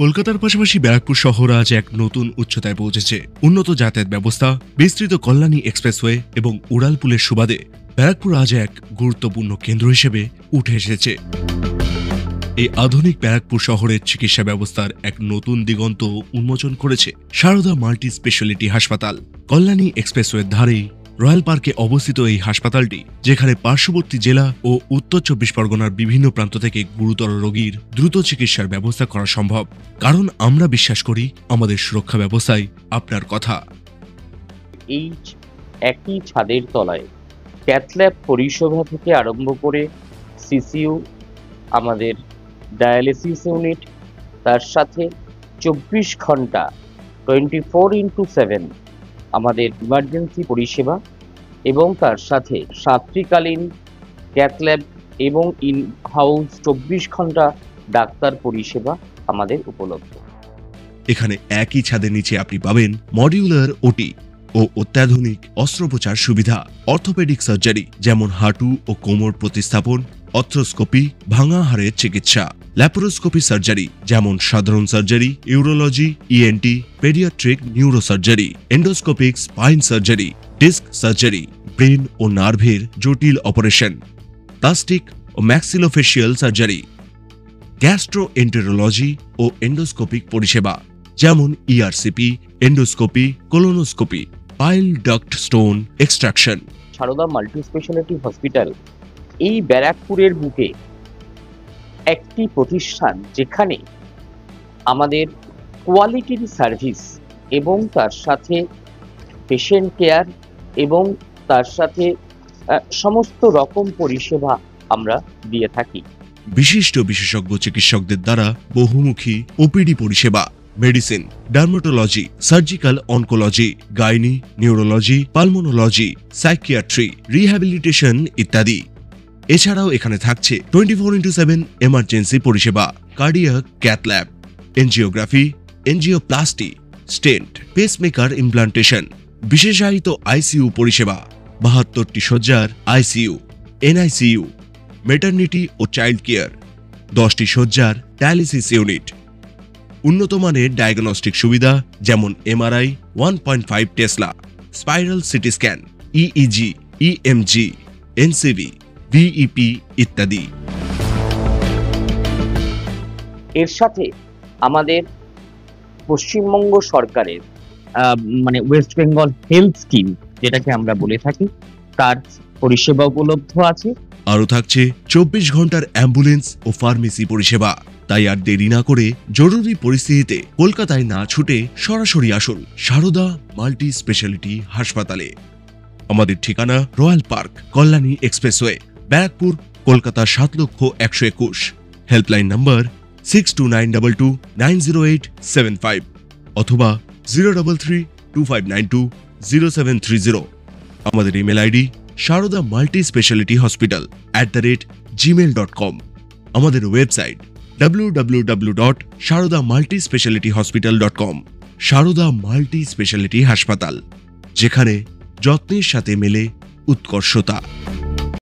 কলকাতার পাশাপাশি ব্যারাকপুর শহর আজ এক নতুন উচ্চতায় পৌঁছেছে। উন্নত যাতায়াত ব্যবস্থা, বিস্তৃত কল্যাণী এক্সপ্রেসওয়ে এবং উড়ালপুলের সুবাদে ব্যারাকপুর আজ এক গুরুত্বপূর্ণ কেন্দ্র হিসেবে উঠে এসেছে। এই আধুনিক ব্যারাকপুর শহরের চিকিৎসা ব্যবস্থার এক নতুন দিগন্ত উন্মোচন করেছে সারদা মাল্টি স্পেশালিটি হাসপাতাল। কল্যাণী এক্সপ্রেসওয়ের ধারেই রয়্যাল পার্কে অবস্থিত এই হাসপাতালটি, যেখানে পার্শ্ববর্তী জেলা ও উত্তর 24 পরগনার বিভিন্ন প্রান্ত থেকে গুরুতর রোগীর দ্রুত চিকিৎসার ব্যবস্থা করা সম্ভব। কারণ আমরা বিশ্বাস করি আমাদের সুরক্ষা ব্যবস্থায় আপনার কথা। এই একই ছাদের তলায় ক্যাথল্যাব পরিষেবা থেকে আরম্ভ করে সিসিইউ, আমাদের ডায়ালিসিস ইউনিট, তার সাথে 24 ঘন্টা 24x7 আমাদের ইমার্জেন্সি পরিষেবা এবং তার সাথে রাত্রিকালীন ক্যাথল্যাব এবং ইন হাউস 24 ঘন্টা ডাক্তার পরিষেবা আমাদের উপলব্ধ। এখানে একই ছাদের নিচে আপনি পাবেন মডিউলার ওটি ও অত্যাধুনিক অস্ত্রোপচার সুবিধা, অর্থোপেডিক সার্জারি যেমন হাঁটু ও কোমর প্রতিস্থাপন, অর্থ্রোস্কোপি ভাঙা হাড়ের চিকিৎসা, ল্যাপারোস্কোপি সার্জারি যেমন সাধারণ surgery, urology, ENT, paediatric neurosurgery, endoscopic spine surgery, disc surgery, brain ও নার্ভের জটিল অপারেশন, প্লাস্টিক ও ম্যাক্সিলোফেশিয়াল সার্জারি, গ্যাস্ট্রোএন্টেরোলজি ও এন্ডোস্কোপিক পরিষেবা যেমন ERCP, endoscopy, colonoscopy, bile duct stone extraction. Sarada multi speciality hospital এই ব্যারাকপুরের বুকে একটি প্রতিষ্ঠান যেখানে আমাদের কোয়ালিটির সার্ভিস এবং তার সাথে পেশেন্ট কেয়ার এবং তার সাথে সমস্ত রকম পরিষেবা আমরা দিয়ে থাকি। বিশিষ্ট বিশেষজ্ঞ চিকিৎসকদের দ্বারা বহুমুখী ওপিডি পরিষেবা, medicine, dermatology, surgical oncology, gynae, neurology, pulmonology, psychiatry, rehabilitation ইত্যাদি। এছাড়াও এখানে থাকছে 24x7 এমার্জেন্সি পরিষেবা, cardiac cath lab, angiography, angioplasty, stent, pacemaker implantation, বিশেষায়িত আইসিইউ পরিষেবা, 72টি শয্যার আইসিইউ, এনআইসিইউ, মেটার্নিটি ও চাইল্ড কেয়ার, 10টি শয্যার ডায়ালিসিস ইউনিট, উন্নত মানের ডায়াগনস্টিক সুবিধা যেমন MRI, 1.5 tesla, spiral CT scan, EEG, EMG, NCV, VEP ইত্যাদি। এর সাথে আমাদের পশ্চিমবঙ্গ সরকারের ওয়েস্ট বেঙ্গল হেলথ স্কিম, যেটাকে আমরা বলে থাকি, তার পরিষেবা উপলব্ধ আছে। আরও থাকছে 24 ঘন্টার অ্যাম্বুলেন্স ও ফার্মেসি পরিষেবা। তাই আর দেরি না করে জরুরি পরিস্থিতিতে কলকাতায় না ছুটে সরাসরি আসুন সারদা মাল্টি স্পেশালিটি হাসপাতালে। আমাদের ঠিকানা Royal Park, Kalyani Expressway, Barrackpore, Kolkata 7,01,21। Helpline number 6292290875 অথবা 03325920730। আমাদের email ID Sarada multi speciality hospital @gmail.com। আমাদের website www.sharodamultispecialityhospital.com। Sarada multi speciality হাসপাতাল, যেখানে যত্নের সাথে মেলে উৎকর্ষতা।